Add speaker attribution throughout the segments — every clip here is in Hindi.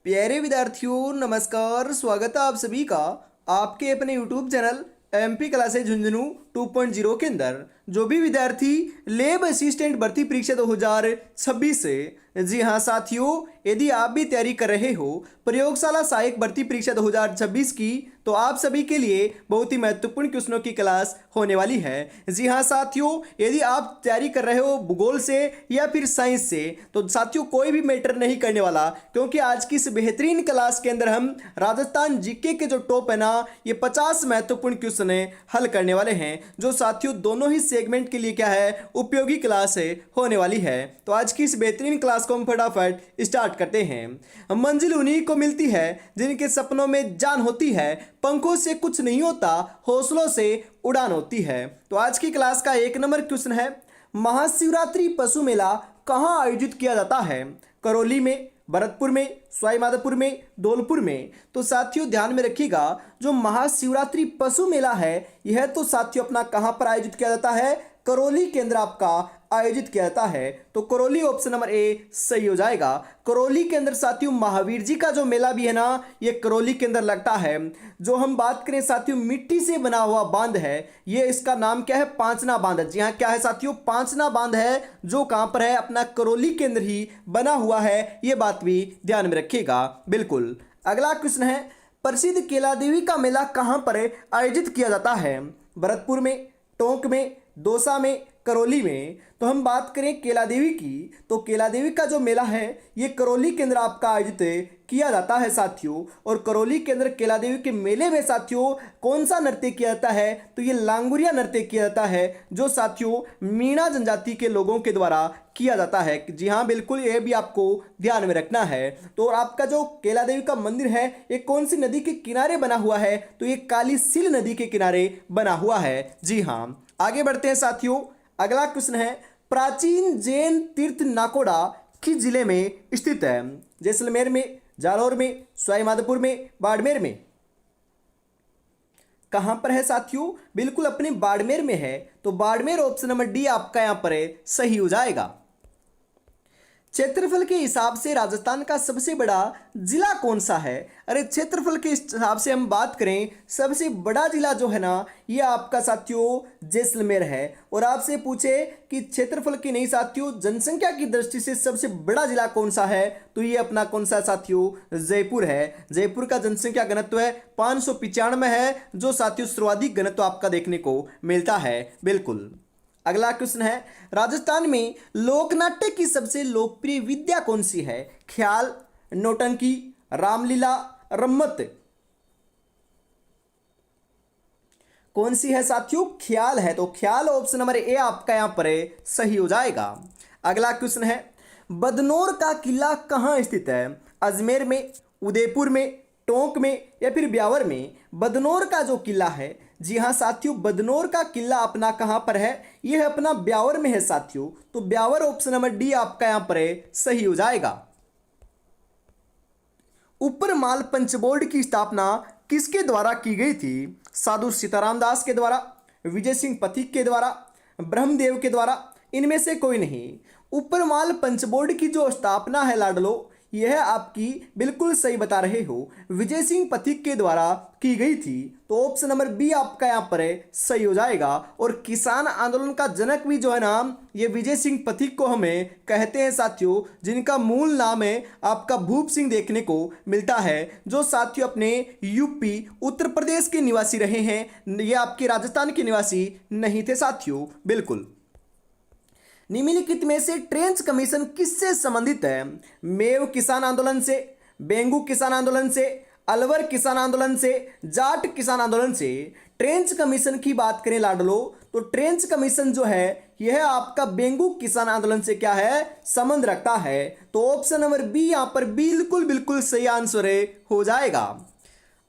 Speaker 1: प्यारे विद्यार्थियों नमस्कार। स्वागत है आप सभी का आपके अपने YouTube channel MP classes Jhunjhunu 2.0 के अंदर। जो भी विद्यार्थी लेब असिस्टेंट भर्ती परीक्षा 2026 से, जी हाँ साथियों, यदि आप भी तैयारी कर रहे हो प्रयोगशाला सहायक भर्ती परीक्षा 2026 की, तो आप सभी के लिए बहुत ही महत्वपूर्ण क्वेश्चनों की क्लास होने वाली है। जी हाँ साथियों, यदि आप तैयारी कर रहे हो भूगोल से या फिर साइंस से, तो साथियों कोई भी मैटर नहीं करने वाला, क्योंकि आज की इस बेहतरीन क्लास के अंदर हम राजस्थान जीके के जो टॉप है ना, ये 50 महत्वपूर्ण क्वेश्चन हल करने वाले हैं, जो साथियों दोनों ही सेगमेंट के लिए क्या है, उपयोगी क्लास है होने वाली है। तो आज की इस बेहतरीन क्लास को हम फटाफट स्टार्ट करते हैं। मंजिल उन्हीं को मिलती है जिनके सपनों में जान होती है, पंखों से कुछ नहीं होता, हौसलों से उड़ान होती है। तो आज की क्लास का 1 नंबर क्वेश्चन है, महाशिवरात्रि पशु मेला कहाँ आयोजित किया जाता है? करौली में, भरतपुर में, सवाईमाधोपुर में, धौलपुर में। तो साथियों ध्यान में रखिएगा, जो महाशिवरात्रि पशु मेला है यह तो साथियों अपना कहां पर आयोजित किया जाता है? करौली के अंदर आपका आयोजित किया जाता है। तो करौली ऑप्शन नंबर ए सही हो जाएगा। करौली के अंदर साथियों महावीर जी का जो मेला भी है ना, ये करौली के अंदर लगता है। जो हम बात करें साथियों मिट्टी से बना हुआ बांध है, ये इसका नाम क्या है? पांचना बांध है। जी हाँ, क्या है साथियों? पांचना बांध है, जो कहां पर है? अपना करौली के अंदर ही बना हुआ है। ये बात भी ध्यान में रखिएगा। बिल्कुल। अगला क्वेश्चन है, प्रसिद्ध केला देवी का मेला कहां पर आयोजित किया जाता है? भरतपुर में, टोंक में, दौसा में, करौली में। तो हम बात करें केला देवी की, तो केला देवी का जो मेला है ये करौली के अंदर आपका आयोजित किया जाता है साथियों। और करौली के अंदर केला देवी के मेले में साथियों कौन सा नृत्य किया जाता है? तो ये लांगुरिया नृत्य किया जाता है, जो साथियों मीणा जनजाति के लोगों के द्वारा किया जाता है। जी हाँ बिल्कुल, ये भी आपको ध्यान में रखना है। तो आपका जो केला देवी का मंदिर है ये कौन सी नदी के किनारे बना हुआ है? तो ये काली सील नदी के किनारे बना हुआ है। जी हाँ, आगे बढ़ते हैं साथियों। अगला क्वेश्चन है, प्राचीन जैन तीर्थ नाकोड़ा किस जिले में स्थित है? जैसलमेर में, जालौर में, सवाईमाधोपुर में, बाड़मेर में। कहां पर है साथियों? बिल्कुल अपने बाड़मेर में है। तो बाड़मेर ऑप्शन नंबर डी आपका यहां पर सही हो जाएगा। क्षेत्रफल के हिसाब से राजस्थान का सबसे बड़ा जिला कौन सा है? अरे क्षेत्रफल के हिसाब से हम बात करें, सबसे बड़ा जिला जो है ना, ये आपका साथियों जैसलमेर है। और आपसे पूछे कि क्षेत्रफल की नहीं साथियों, जनसंख्या की दृष्टि से सबसे बड़ा जिला कौन सा है? तो ये अपना कौन सा साथियों? जयपुर है। जयपुर का जनसंख्या घनत्व है 595 है, जो साथियों सर्वाधिक घनत्व आपका देखने को मिलता है। बिल्कुल। अगला क्वेश्चन है, राजस्थान में लोकनाट्य की सबसे लोकप्रिय विद्या कौन सी है? ख्याल, नौटंकी, रामलीला, रम्मत। कौन सी है साथियों? ख्याल है। तो ख्याल ऑप्शन नंबर ए आपका यहां पर सही हो जाएगा। अगला क्वेश्चन है, बदनौर का किला कहां स्थित है? अजमेर में, उदयपुर में, टोंक में या फिर ब्यावर में। बदनौर का जो किला है, जी हाँ साथियों, बदनौर का किला अपना कहां पर है? यह अपना ब्यावर में है साथियों। तो ब्यावर ऑप्शन नंबर डी आपका यहां पर सही हो जाएगा। ऊपर माल पंचबोर्ड की स्थापना किसके द्वारा की गई थी? साधु सीताराम दास के द्वारा, विजय सिंह पथिक के द्वारा, ब्रह्मदेव के द्वारा, इनमें से कोई नहीं। ऊपर माल पंचबोर्ड की जो स्थापना है लाडलो, यह आपकी बिल्कुल सही बता रहे हो, विजय सिंह पथिक के द्वारा की गई थी। तो ऑप्शन नंबर बी आपका यहां पर सही हो जाएगा। और किसान आंदोलन का जनक भी जो है नाम, ये विजय सिंह पथिक को हमें कहते हैं साथियों, जिनका मूल नाम है आपका भूप सिंह देखने को मिलता है, जो साथियों अपने यूपी उत्तर प्रदेश के निवासी रहे हैं, ये आपके राजस्थान के निवासी नहीं थे साथियों। बिल्कुल। निम्नलिखित में से ट्रेंच कमीशन किससे संबंधित है? मेव किसान आंदोलन से, बेंगू किसान आंदोलन से, अलवर किसान आंदोलन से, जाट किसान आंदोलन से। ट्रेंच कमीशन की बात करें लाडलो, तो ट्रेंच कमीशन जो है यह आपका बेंगू किसान आंदोलन से क्या है? संबंध रखता है। तो ऑप्शन नंबर बी यहां पर बिल्कुल बिल्कुल सही आंसर हो जाएगा।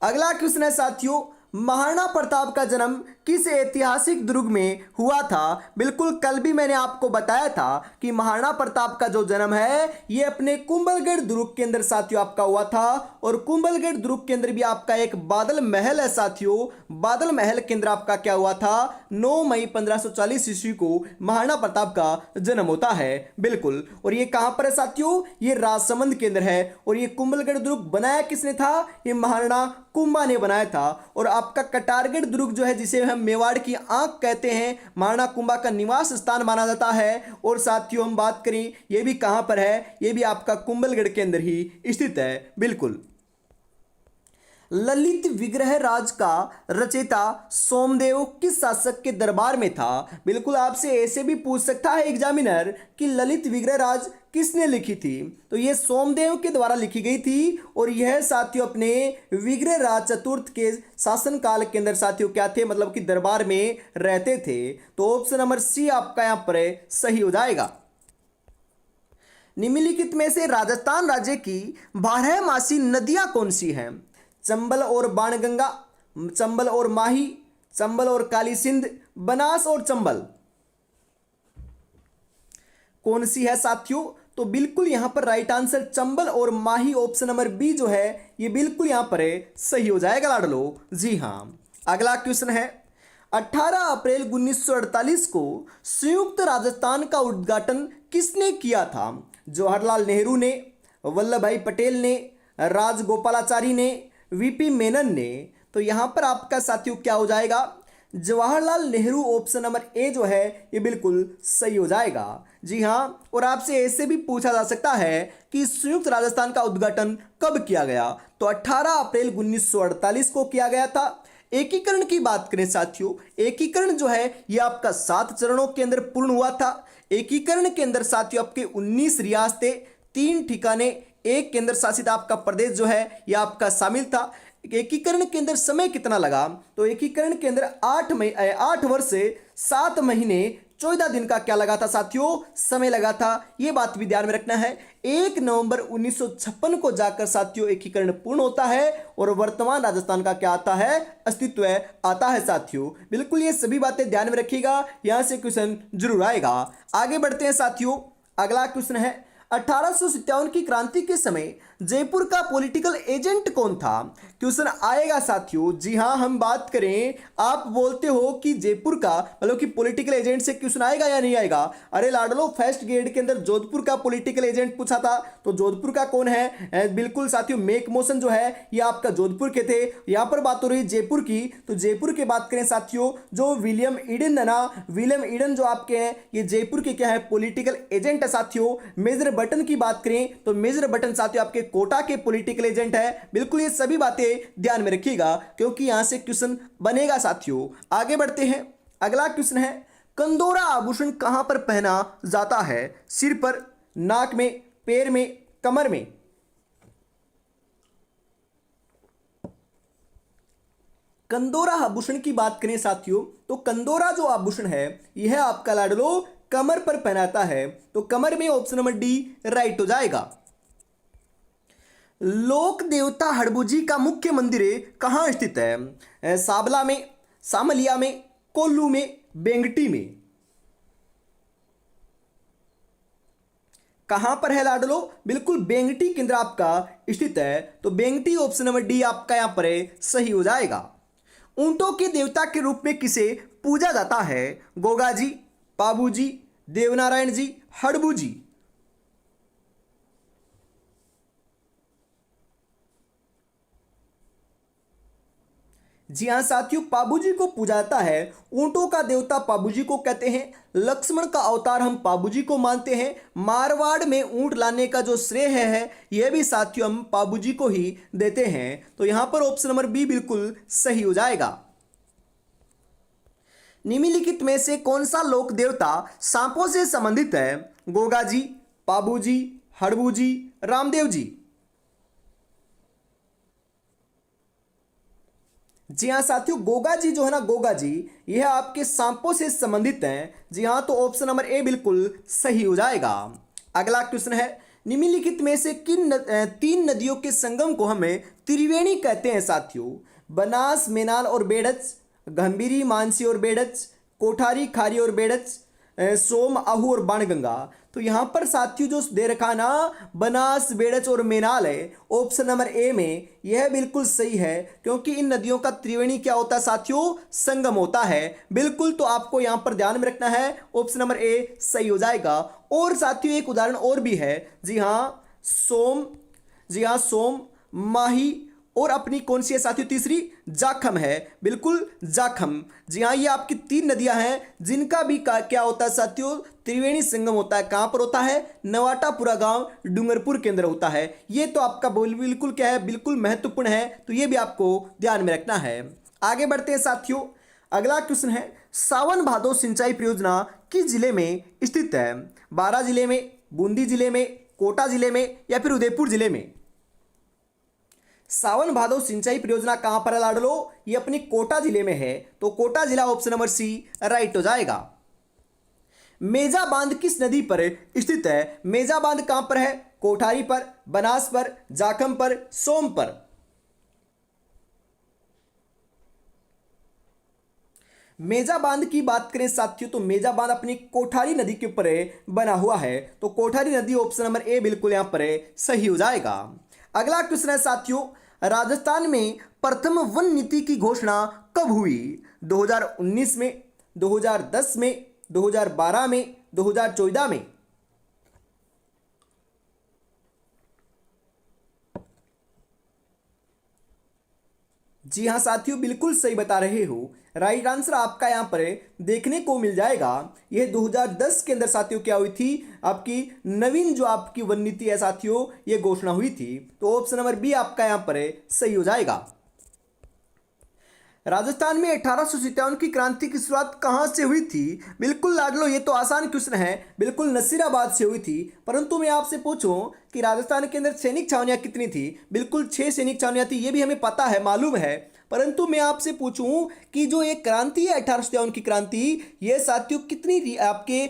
Speaker 1: अगला क्वेश्चन है साथियों, महाराणा प्रताप का जन्म किस ऐतिहासिक दुर्ग में हुआ था? बिल्कुल कल भी मैंने आपको बताया था कि महाराणा प्रताप का जो जन्म है ये अपने कुंभलगढ़ दुर्ग के अंदर साथियों आपका हुआ था। और कुंभलगढ़ दुर्ग के अंदर भी आपका एक बादल महल है साथियों। बादल महल के अंदर आपका क्या हुआ था? 9 मई 1540 ईस्वी को महाराणा प्रताप का जन्म होता है। बिल्कुल। और ये कहां पर है साथियों? ये राजसमंद के अंदर है। और ये कुंभलगढ़ दुर्ग बनाया किसने था? ये महाराणा कुंभा ने बनाया था। और आपका कटारगढ़ दुर्ग जो है, जिसे हम मेवाड़ की आंख कहते हैं, महाराणा कुंभा का निवास स्थान माना जाता है। और साथियों हम बात करें ये भी कहां पर है? ये भी आपका कुंभलगढ़ के अंदर ही स्थित है। बिल्कुल। ललित विग्रह राज का रचयिता सोमदेव किस शासक के दरबार में था? बिल्कुल आपसे ऐसे भी पूछ सकता है एग्जामिनर कि ललित विग्रह राज किसने लिखी थी? तो ये सोमदेव के द्वारा लिखी गई थी। और यह साथियों अपने विग्रह राज चतुर्थ के शासन काल के अंदर साथियों क्या थे, मतलब कि दरबार में रहते थे। तो ऑप्शन नंबर सी आपका यहां पर सही हो जाएगा। निम्नलिखित में से राजस्थान राज्य की 12मासी नदियां कौन सी हैं? चंबल और बाणगंगा, चंबल और माही, चंबल और काली सिंध, बनास और चंबल, कौन सी है साथियों? तो बिल्कुल यहां पर राइट आंसर चंबल और माही, ऑप्शन नंबर बी जो है ये बिल्कुल यहां पर सही हो जाएगा लाडलो। जी हां। अगला क्वेश्चन है 18 अप्रैल 1948 को संयुक्त राजस्थान का उद्घाटन किसने किया था? जवाहरलाल नेहरू ने, वल्लभ भाई पटेल ने, राजगोपालाचारी ने, वीपी मेनन ने। तो यहां पर आपका साथियों क्या हो जाएगा? Jawaharlal Nehru, option number A जो है ये बिल्कुल सही हो जाएगा। जी हां। और आपसे ऐसे भी पूछा जा सकता है कि संयुक्त राजस्थान का उद्घाटन कब किया गया? तो 18 अप्रैल 1948 को किया गया था। एकीकरण की बात करें साथियों, एकीकरण जो है ये आपका 7 चरणों के अंदर पूर्ण हुआ था। एकीकरण के अंदर साथियों आपके 19 रियासतें, 3 ठिकाने, एक केंद्र शासित आपका प्रदेश जो है यह आपका शामिल था। एकीकरण के अंदर समय कितना लगा? तो एकीकरण के अंदर 8 वर्ष से 7 महीने 14 दिन का क्या लगा था साथियों? समय लगा था। यह बात भी ध्यान में रखना है। 1 नवंबर 1956 को जाकर साथियों एकीकरण पूर्ण होता है और वर्तमान राजस्थान का क्या आता है? अस्तित्व आता है साथियों। बिल्कुल ये सभी बातें ध्यान में रखिएगा, यहां से क्वेश्चन जरूर आएगा। आगे बढ़ते हैं साथियों। अगला क्वेश्चन है 1857 की क्रांति के समय जयपुर का पॉलिटिकल एजेंट कौन था? क्वेश्चन आएगा साथियों। जी हां, हम बात करें, आप बोलते हो कि जयपुर का मतलब कि पॉलिटिकल एजेंट से क्वेश्चन आएगा या नहीं आएगा? अरे लाडलो, फर्स्ट ग्रेड के अंदर जोधपुर का पॉलिटिकल एजेंट पूछा था, तो जोधपुर का कौन है? बिल्कुल साथियों मेक मोशन जो है ये आपका जोधपुर के थे। यहां पर बात हो रही जयपुर की, तो जयपुर की बात करें साथियों, जो विलियम ईडन है ना, विलियम ईडन जो आपके हैं ये जयपुर के क्या है? पॉलिटिकल एजेंट है साथियों। मेजर बटन की बात करें तो मेजर बटन साथियों आपके कोटा के पॉलिटिकल एजेंट है। बिल्कुल ये सभी बातें ध्यान में रखिएगा क्योंकि यहां से क्वेश्चन बनेगा साथियों। आगे बढ़ते हैं। अगला क्वेश्चन है कंदोरा आभूषण कहां पर पहना जाता है? सिर पर, नाक में, पैर में, कमर में? कंदोरा आभूषण की बात करें साथियों तो कंदोरा जो आभूषण है यह आपका लाडलो कमर पर पहनाता है। तो कमर में ऑप्शन नंबर डी राइट हो जाएगा। लोक देवता हड़बूजी का मुख्य मंदिर कहां स्थित है? साबला में, सामलिया में, कोल्लू में, बेंगटी में? कहां पर है लाडलो? बिल्कुल बेंगटी केंद्र आपका स्थित है। तो बेंगटी ऑप्शन नंबर डी आपका यहां पर सही हो जाएगा। ऊंटों के देवता के रूप में किसे पूजा जाता है? गोगा जी, पाबू जी, देवनारायण जी, हड़बू जी? जी हाँ साथियों, पाबूजी को पूजा जाता है। ऊंटों का देवता पाबूजी को कहते हैं। लक्ष्मण का अवतार हम पाबूजी को मानते हैं। मारवाड़ में ऊंट लाने का जो श्रेय है यह भी साथियों हम पाबूजी को ही देते हैं। तो यहां पर ऑप्शन नंबर बी बिल्कुल सही हो जाएगा। निम्नलिखित में से कौन सा लोक देवता सांपों से संबंधित है? गोगा जी, पाबू जी, हड़बू जी, रामदेव जी? जी हाँ साथियों, गोगा जी जो है ना, गोगा जी यह आपके सांपों से संबंधित हैं। जी हाँ, तो ऑप्शन नंबर ए बिल्कुल सही हो जाएगा। अगला क्वेश्चन है निम्नलिखित में से किन 3 नदियों के संगम को हमें त्रिवेणी कहते हैं साथियों? बनास, मेनाल और बेड़च, गंभीरी, मानसी और बेड़च, कोठारी, खारी और बेड़च, सोम, आहू और बाणगंगा। तो यहाँ पर साथियों जो दे रखा ना बनास, बेड़च और मेनाल है, ऑप्शन नंबर ए में यह बिल्कुल सही है, क्योंकि इन नदियों का त्रिवेणी क्या होता है साथियों, संगम होता है। बिल्कुल, तो आपको यहाँ पर ध्यान में रखना है, ऑप्शन नंबर ए सही हो जाएगा। और साथियों एक उदाहरण और भी है, जी हाँ सोम, जी हाँ सोम, माही और अपनी कौन सी है साथियों तीसरी, जाखम है। बिल्कुल जाखम, जी हाँ ये आपकी तीन नदियां हैं जिनका भी क्या होता है साथियों, त्रिवेणी संगम होता है। कहां पर होता है, नवाटापुरा गांव, डूंगरपुर के अंदर होता है। ये तो आपका बिल्कुल क्या है, बिल्कुल महत्वपूर्ण है, तो ये भी आपको ध्यान में रखना है। आगे बढ़ते हैं साथियों, अगला क्वेश्चन है, सावन भादो सिंचाई परियोजना किस जिले में स्थित है? बारां जिले में, बूंदी जिले में, कोटा जिले में या फिर उदयपुर जिले में? सावन भादो सिंचाई परियोजना कहां पर है लाडलो, ये अपनी कोटा जिले में है, तो कोटा जिला ऑप्शन नंबर सी राइट हो जाएगा। मेजा बांध किस नदी पर स्थित है? मेजा बांध कहां पर है? कोठारी पर, बनास पर, जाखम पर, सोम पर? मेजा बांध की बात करें साथियों, तो मेजा बांध अपनी कोठारी नदी के ऊपर बना हुआ है, तो कोठारी नदी ऑप्शन नंबर ए बिल्कुल यहां पर सही हो जाएगा। अगला क्वेश्चन है साथियों, राजस्थान में प्रथम वन नीति की घोषणा कब हुई? 2019 में, 2010 में, 2012 में, 2014 में? जी हाँ साथियों बिल्कुल सही बता रहे हो, राइट आंसर आपका यहाँ पर देखने को मिल जाएगा। यह 2010 के अंदर साथियों क्या हुई थी, आपकी नवीन जो आपकी वन नीति है साथियों, ये घोषणा हुई थी, तो ऑप्शन नंबर बी आपका यहाँ पर सही हो जाएगा। राजस्थान में 1857 की क्रांति की शुरुआत कहां से हुई थी? बिल्कुल लाडलो ये तो आसान क्वेश्चन है, बिल्कुल नसीराबाद से हुई थी। परंतु मैं आपसे पूछूं कि राजस्थान के अंदर सैनिक छावनियां कितनी थी? बिल्कुल 6 सैनिक छावनियां थी, ये भी हमें पता है, मालूम है। परंतु मैं आपसे पूछूं कि जो एक क्रांति है 1857 की क्रांति, ये साथियों कितनी आपके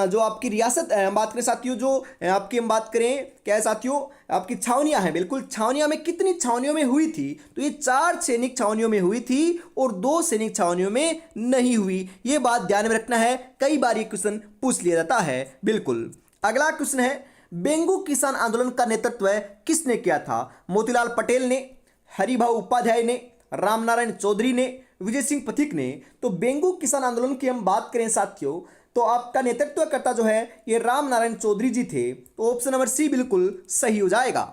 Speaker 1: जो आपकी रियासत बात करें साथियों, जो आपकी हम बात करें क्या है साथियों, आपकी छावनियां हैं, बिल्कुल छावनियां में कितनी छावनियों में हुई थी? तो ये 4 सैनिक छावनियों में हुई थी और 2 सैनिक छावनियों में नहीं हुई। ये बात ध्यान में रखना है, कई बार ये क्वेश्चन पूछ लिया जाता है। बिल्कुल। अगला क्वेश्चन है, बेंगू किसान आंदोलन का नेतृत्व किसने किया था? मोतीलाल पटेल ने, हरिभाऊ उपाध्याय ने, रामनारायण चौधरी ने, विजय सिंह पथिक ने? तो बेंगू किसान आंदोलन की हम बात करें साथियों, तो आपका नेतृत्व करता जो है ये रामनारायण चौधरी जी थे, तो ऑप्शन नंबर सी बिल्कुल सही हो जाएगा।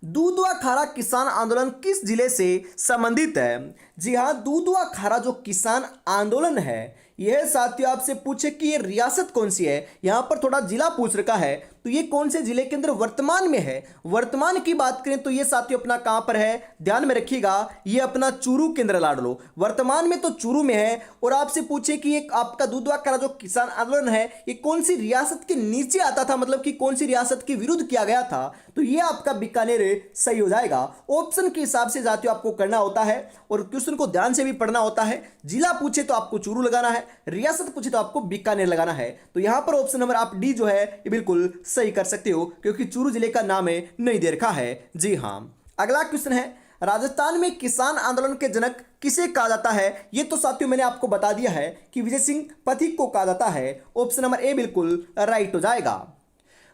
Speaker 1: दूधवा खारा किसान आंदोलन किस जिले से संबंधित है? जी हाँ, दूधवा खारा जो किसान आंदोलन है, यह साथियों आपसे पूछे कि ये रियासत कौन सी है, यहां पर थोड़ा जिला पूछ रखा है, तो ये कौन से जिले के अंदर वर्तमान में है? वर्तमान की बात करें तो ये साथियों अपना कहां पर है, ध्यान में रखिएगा, ये अपना चूरू के अंदर लाडलो, वर्तमान में तो चूरू में है। और आपसे पूछे कि ये आपका दूधवा खारा जो किसान आंदोलन है, ये कौन सी रियासत के नीचे आता था, मतलब कि कौन सी रियासत के विरुद्ध किया गया था? तो ये आपका बीकानेर सही हो जाएगा। ऑप्शन के हिसाब से साथियों आपको करना होता है और क्वेश्चन को ध्यान से भी पढ़ना होता है। जिला पूछे तो आपको चूरू लगाना है, रियासत पूछे तो आपको बीकानेर लगाना है। तो यहां पर ऑप्शन नंबर आप डी जो है ये बिल्कुल सही कर सकते हो, क्योंकि चूरू जिले का नाम है नहीं दे रखा है। जी हां। अगला क्वेश्चन है, राजस्थान में किसान आंदोलन के जनक किसे कहा जाता है? ये तो साथियों मैंने आपको बता दिया है कि विजय सिंह पथिक को कहा जाता है। ऑप्शन नंबर ए बिल्कुल राइट हो जाएगा।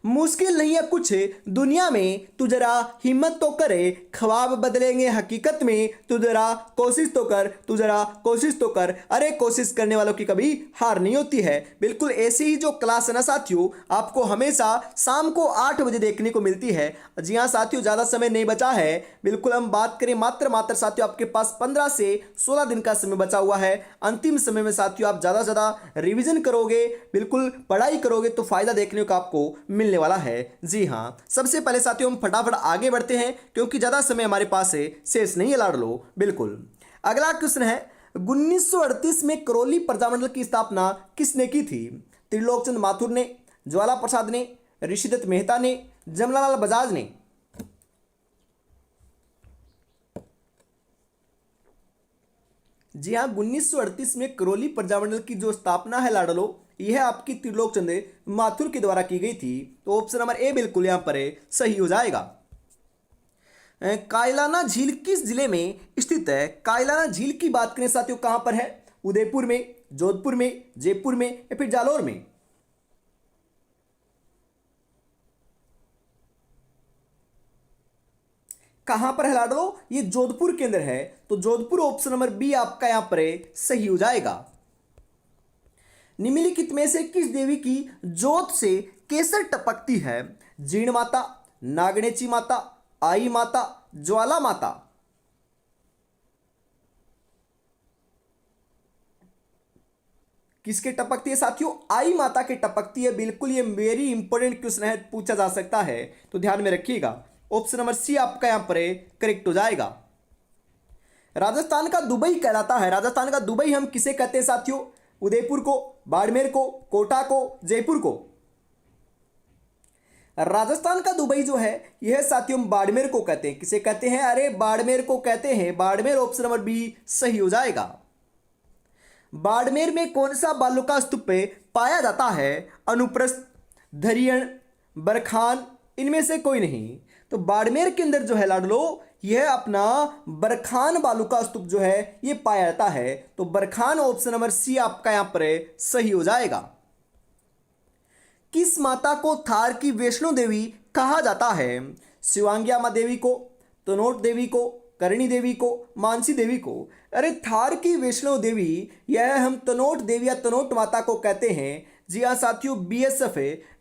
Speaker 1: मुश्किल नहीं है कुछ दुनिया में, तू जरा हिम्मत तो करे, ख्वाब बदलेंगे हकीकत में, तू जरा कोशिश तो कर, तू जरा कोशिश तो कर। अरे कोशिश करने वालों की कभी हार नहीं होती है। बिल्कुल ऐसी ही जो क्लास है ना साथियों, आपको हमेशा शाम को 8 बजे देखने को मिलती है। जी हाँ साथियों, ज़्यादा समय नहीं बचा है। बिल्कुल हम बात करें मात्र साथियों आपके पास 15 से 16 दिन का समय बचा हुआ है। अंतिम समय में साथियों आप ज़्यादा से ज़्यादा रिविजन करोगे, बिल्कुल पढ़ाई करोगे, तो फायदा देखने को आपको मिलने वाला है। जी हाँ, सबसे पहले साथियों हम फटाफट आगे बढ़ते हैं, क्योंकि ज्यादा समय हमारे पास है, शेष नहीं है लाडलो। बिल्कुल। अगला क्वेश्चन है, 1938 में करौली प्रजामंडल की स्थापना किसने की थी? त्रिलोकचंद माथुर ने, ज्वाला प्रसाद ने, ऋषिदत्त मेहता ने, जमनालाल बजाज ने? जी हाँ, 1938 में करौली प्रजामंडल की जो स्थापना है लाडलो, यह आपकी त्रिलोकचंद माथुर के द्वारा की गई थी। तो ऑप्शन नंबर ए बिल्कुल यहां पर सही हो जाएगा। कायलाना झील किस जिले में स्थित है? कायलाना झील की बात करें साथियों कहां पर है? उदयपुर में, जोधपुर में, जयपुर में या फिर जालौर में? कहां पर है लाडलो? ये जोधपुर के अंदर है, तो जोधपुर ऑप्शन नंबर बी आपका यहां पर सही हो जाएगा। निम्नलिखित में से किस देवी की जोत से केसर टपकती है? जीण माता, नागणेची माता, आई माता, ज्वाला माता? किसके टपकती है साथियों? आई माता के टपकती है। बिल्कुल, ये वेरी इंपॉर्टेंट क्वेश्चन है, पूछा जा सकता है, तो ध्यान में रखिएगा। ऑप्शन नंबर सी आपका यहां पर करेक्ट हो जाएगा। राजस्थान का दुबई कहलाता है। राजस्थान का दुबई हम किसे कहते हैं साथियों? उदयपुर को, बाड़मेर को, कोटा को, जयपुर को? राजस्थान का दुबई जो है यह साथियों बाड़मेर को कहते हैं। किसे कहते हैं? अरे बाड़मेर को कहते हैं। बाड़मेर ऑप्शन नंबर बी सही हो जाएगा। बाड़मेर में कौन सा बालुका स्तूप पाया जाता है? अनुप्रस्थ, धरियण, बरखान, इनमें से कोई नहीं। तो बाड़मेर के अंदर जो है लाडलो यह अपना बरखान बालुका स्तूप जो है यह पाया जाता है। तो बरखान ऑप्शन नंबर सी आपका यहां पर सही हो जाएगा। किस माता को थार की वैष्णो देवी कहा जाता है? शिवांगिया मां देवी को, तनोट देवी को, करणी देवी को, मानसी देवी को? अरे थार की वैष्णो देवी यह हम तनोट देवी या तनोट माता को कहते हैं। जी हाँ साथियों,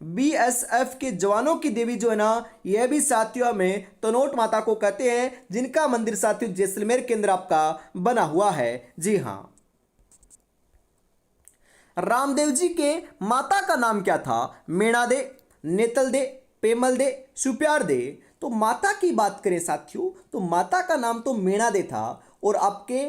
Speaker 1: बीएसएफ के जवानों की देवी जो है ना यह भी साथियों हमें तनोट माता को कहते हैं, जिनका मंदिर साथियों जैसलमेर के अंदर आपका बना हुआ है। जी हाँ। रामदेव जी के माता का नाम क्या था? मेणा दे, नेतल दे, पेमल दे, सुप्यार दे? तो माता की बात करें साथियों तो माता का नाम तो मेणा दे था, और आपके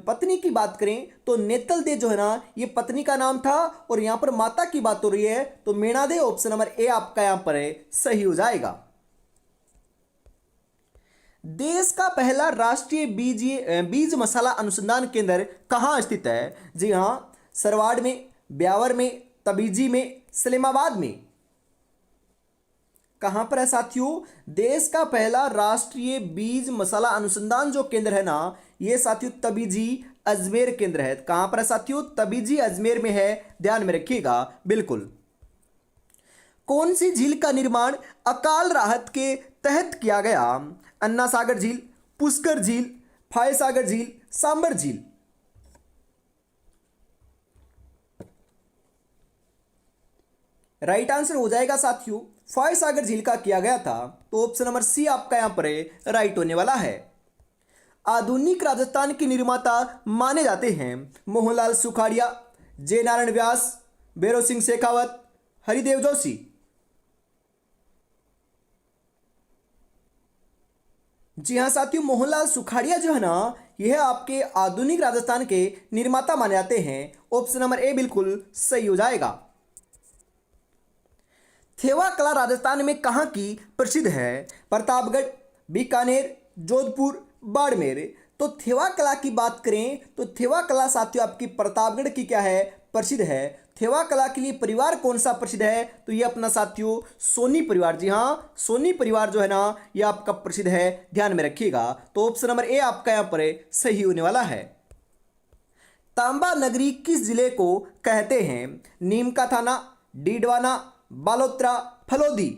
Speaker 1: पत्नी की बात करें तो नेतल दे जो है ना ये पत्नी का नाम था, और यहां पर माता की बात हो रही है तो मेणा दे ऑप्शन नंबर ए आपका यहां पर सही हो जाएगा। देश का पहला राष्ट्रीय बीज मसाला अनुसंधान केंद्र कहां स्थित है? जी हां, सरवाड़ में, ब्यावर में, तबीजी में, सलेमाबाद में? कहां पर है साथियों? देश का पहला राष्ट्रीय बीज मसाला अनुसंधान जो केंद्र है ना ये साथियों तबीजी अजमेर केंद्र है। कहां पर है साथियों? तबीजी अजमेर में है, ध्यान में रखिएगा। बिल्कुल। कौन सी झील का निर्माण अकाल राहत के तहत किया गया? अन्ना सागर झील, पुष्कर झील, फाय सागर झील, सांबर झील? राइट आंसर हो जाएगा साथियों फाय सागर झील का किया गया था, तो ऑप्शन नंबर सी आपका यहां पर राइट होने वाला है। आधुनिक राजस्थान के निर्माता माने जाते हैं मोहनलाल सुखाड़िया, जय नारायण व्यास, भैरव सिंह शेखावत, हरिदेव जोशी? जी हाँ साथियों, मोहनलाल सुखाड़िया जो है ना यह आपके आधुनिक राजस्थान के निर्माता माने जाते हैं। ऑप्शन नंबर ए बिल्कुल सही हो जाएगा। थेवा कला राजस्थान में कहाँ की प्रसिद्ध है? प्रतापगढ़, बीकानेर, जोधपुर, बाड़मेर? तो थेवा कला की बात करें तो थेवा कला साथियों आपकी प्रतापगढ़ की क्या है? प्रसिद्ध है। थेवा कला के लिए परिवार कौन सा प्रसिद्ध है? तो ये अपना साथियों सोनी परिवार। जी हाँ, सोनी परिवार जो है ना ये आपका प्रसिद्ध है, ध्यान में रखिएगा। तो ऑप्शन नंबर ए आपका यहाँ पर सही होने वाला है। तांबा नगरी किस जिले को कहते हैं? नीम का थाना, डीडवाना, बालोतरा, फलोदी?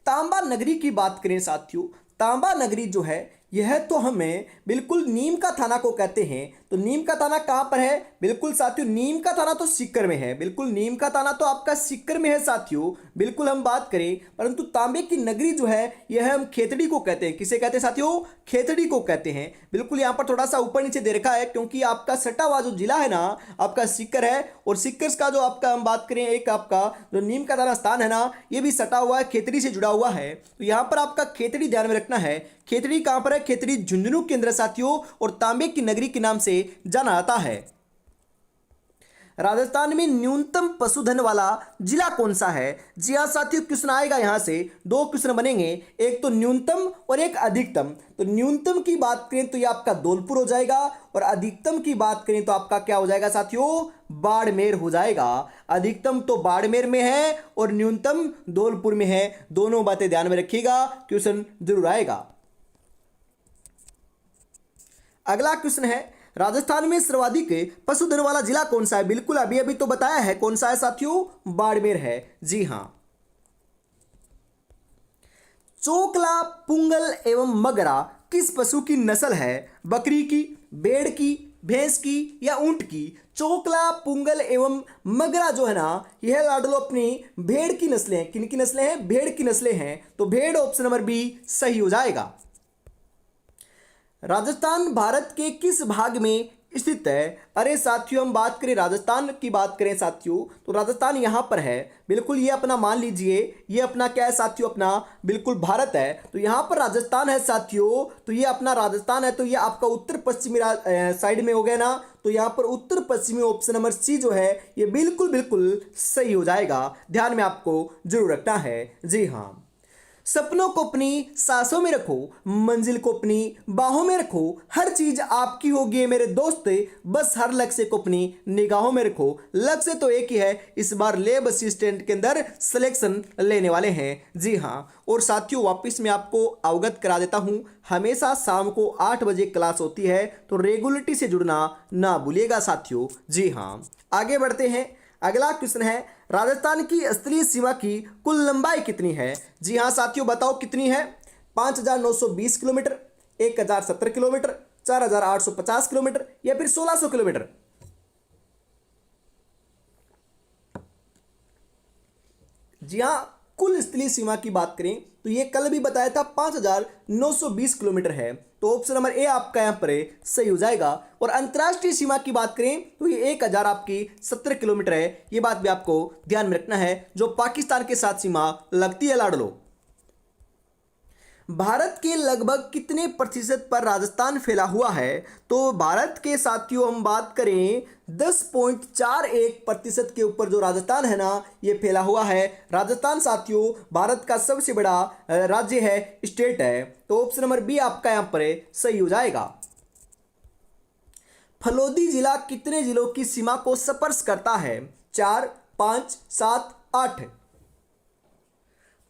Speaker 1: तांबा नगरी की बात करें साथियों, तांबा नगरी जो है यह तो हमें बिल्कुल नीम का थाना को कहते हैं। तो नीम का थाना कहां पर है? बिल्कुल साथियों नीम का थाना तो सीकर में है। बिल्कुल नीम का थाना तो आपका सीकर में है साथियों, बिल्कुल हम बात करें। परंतु तांबे की नगरी जो है यह हम खेतड़ी को कहते हैं। किसे कहते हैं साथियों? खेतड़ी को कहते हैं। बिल्कुल यहाँ पर थोड़ा सा ऊपर नीचे दे रखा है, क्योंकि आपका सटा हुआ जो जिला है ना आपका सीकर है, और सीकर का जो आपका हम बात करें एक आपका जो नीम का थाना स्थान है ना ये भी सटा हुआ है, खेतड़ी से जुड़ा हुआ है। तो यहाँ पर आपका खेतड़ी ध्यान में रखना है। खेतड़ी कहां पर है? खेतड़ी झुंझुनू के अंदर साथियों, और तांबे की नगरी के नाम से जाना जाता है। राजस्थान में न्यूनतम पशुधन वाला जिला कौन सा है? जी हाँ साथियों, क्वेश्चन आएगा यहाँ से, दो क्वेश्चन बनेंगे, एक तो न्यूनतम और एक अधिकतम। तो न्यूनतम की बात करें तो ये आपका धौलपुर हो जाएगा, और अधिकतम की बात करें तो आपका क्या हो जाएगा साथियों? बाड़मेर हो जाएगा। अधिकतम तो बाड़मेर में है और न्यूनतम धौलपुर में है, दोनों बातें ध्यान में रखिएगा, क्वेश्चन जरूर आएगा। अगला क्वेश्चन है, राजस्थान में सर्वाधिक पशुधन वाला जिला कौन सा है? बिल्कुल अभी अभी तो बताया है, कौन सा है साथियों? बाड़मेर है। जी हां। चोकला, पुंगल एवं मगरा किस पशु की नस्ल है? बकरी की, भेड़ की, भैंस की या ऊंट की? चोकला, पुंगल एवं मगरा जो है ना, यह लाडलो अपनी भेड़ की नस्लें हैं। किन की नस्लें हैं? भेड़ की नस्लें हैं। तो भेड़ ऑप्शन नंबर बी सही हो जाएगा। राजस्थान भारत के किस भाग में स्थित है? अरे साथियों, हम बात करें राजस्थान की, बात करें साथियों, तो राजस्थान यहाँ पर है। बिल्कुल ये अपना मान लीजिए, ये अपना क्या है साथियों? अपना बिल्कुल भारत है। तो यहाँ पर राजस्थान है साथियों, तो ये अपना राजस्थान है, तो ये आपका उत्तर पश्चिमी साइड में हो गया ना। तो यहाँ पर उत्तर पश्चिमी ऑप्शन नंबर सी जो है ये बिल्कुल बिल्कुल सही हो जाएगा। ध्यान में आपको जरूर रखना है। जी हाँ। सपनों को अपनी सांसों में रखो, मंजिल को अपनी बाहों में रखो, हर चीज आपकी होगी मेरे दोस्त, बस हर लक्ष्य को अपनी निगाहों में रखो। लक्ष्य तो एक ही है, इस बार लेब असिस्टेंट के अंदर सिलेक्शन लेने वाले हैं। जी हाँ। और साथियों वापस मैं आपको अवगत करा देता हूँ, हमेशा शाम को 8 बजे क्लास होती है, तो रेगुलरिटी से जुड़ना ना भूलिएगा साथियों। जी हाँ। आगे बढ़ते हैं। अगला क्वेश्चन है, राजस्थान की स्थलीय सीमा की कुल लंबाई कितनी है? जी हाँ साथियों, बताओ कितनी है? 5,920 किलोमीटर, 1,070 किलोमीटर, 4,850 किलोमीटर या फिर 1,600 किलोमीटर? जी हाँ, कुल स्थलीय सीमा की बात करें तो ये कल भी बताया था 5,920 किलोमीटर है। तो ऑप्शन नंबर ए आपका यहाँ पर सही हो जाएगा। और अंतर्राष्ट्रीय सीमा की बात करें तो ये 1,000 आपकी 70 किलोमीटर है। ये बात भी आपको ध्यान में रखना है, जो पाकिस्तान के साथ सीमा लगती है लाडलो। भारत के लगभग कितने प्रतिशत पर राजस्थान फैला हुआ है? तो भारत के साथियों हम बात करें 10.41% के ऊपर जो राजस्थान है ना, ये फैला हुआ है। राजस्थान साथियों भारत का सबसे बड़ा राज्य है, स्टेट है। तो ऑप्शन नंबर बी आपका यहां पर सही हो जाएगा। फलोदी जिला कितने जिलों की सीमा को स्पर्श करता है? 4, 5, 7, 8?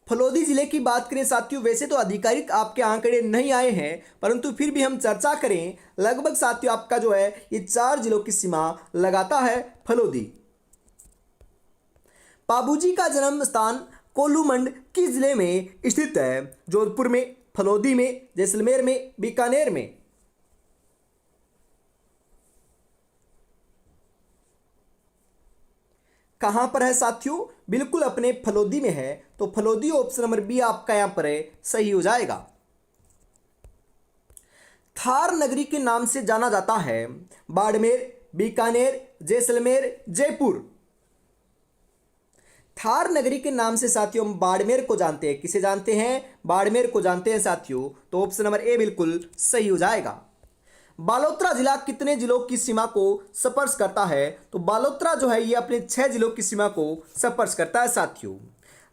Speaker 1: फलोदी जिले की बात करें साथियों, वैसे तो आधिकारिक आपके आंकड़े नहीं आए हैं, परंतु फिर भी हम चर्चा करें, लगभग साथियों आपका जो है ये 4 जिलों की सीमा लगाता है फलोदी। बाबूजी का जन्म स्थान कोलूमंड किस जिले में स्थित है? जोधपुर में, फलोदी में, जैसलमेर में, बीकानेर में? कहां पर है साथियों? बिल्कुल अपने फलोदी में है। तो फलोदी ऑप्शन नंबर बी आपका यहां पर सही हो जाएगा। थार नगरी के नाम से जाना जाता है? बाड़मेर, बीकानेर, जैसलमेर, जयपुर? थार नगरी के नाम से साथियों हम बाड़मेर को जानते हैं। किसे जानते हैं? बाड़मेर को जानते हैं साथियों। तो ऑप्शन नंबर ए बिल्कुल सही हो जाएगा। बालोतरा जिला कितने जिलों की सीमा को स्पर्श करता है? तो बालोतरा जो है ये अपने 6 जिलों की सीमा को स्पर्श करता है साथियों।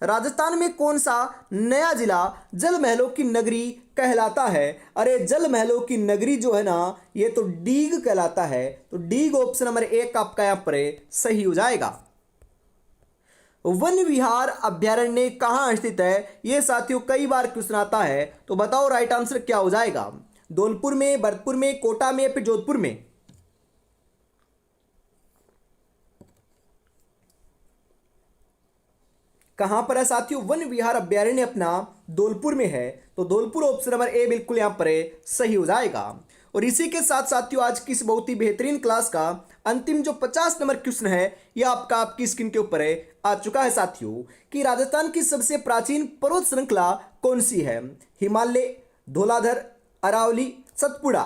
Speaker 1: राजस्थान में कौन सा नया जिला जल महलों की नगरी कहलाता है? अरे जल महलों की नगरी जो है ना, ये तो डीग कहलाता है। तो डीग ऑप्शन नंबर 1 आपका यहाँ पर सही हो जाएगा। वन विहार अभ्यारण्य कहाँ स्थित है? ये साथियों कई बार क्वेश्चन आता है, तो बताओ राइट आंसर क्या हो जाएगा? धौलपुर में, भरतपुर में, कोटा में या फिर जोधपुर में? कहां पर है साथियों? वन विहार अभ्यारण्य अपना धौलपुर में है। तो धौलपुर ऑप्शन नंबर ए बिल्कुल यहां पर सही हो जाएगा। और इसी के साथ साथियों आज की इस बहुत ही बेहतरीन क्लास का अंतिम जो 50 नंबर क्वेश्चन है यह आपकी स्क्रीन के ऊपर आ चुका है साथियों, कि राजस्थान की सबसे प्राचीन पर्वत श्रृंखला कौन सी है? हिमालय, धौलाधर, अरावली, सतपुड़ा?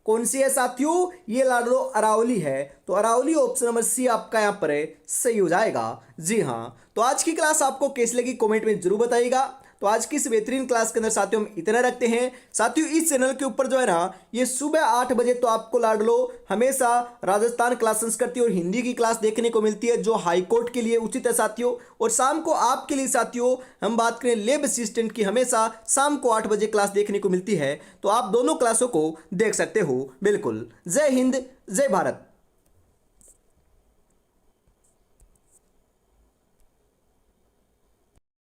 Speaker 1: कौन सी है साथियों? ये लाडलो अरावली है। तो अरावली ऑप्शन नंबर सी आपका यहाँ पर सही हो जाएगा। जी हाँ। तो आज की क्लास आपको कैसी लगी कमेंट में जरूर बताइएगा। तो आज की इस बेहतरीन क्लास के अंदर साथियों हम इतना रखते हैं। साथियों इस चैनल के ऊपर जो है ना, ये सुबह 8 बजे तो आपको लाडलो हमेशा राजस्थान क्लास संस्कृति और हिंदी की क्लास देखने को मिलती है, जो हाईकोर्ट के लिए उचित है साथियों। और शाम को आपके लिए साथियों हम बात करें लेब असिस्टेंट की, हमेशा शाम को 8 बजे क्लास देखने को मिलती है, तो आप दोनों क्लासों को देख सकते हो। बिल्कुल। जय हिंद, जय भारत।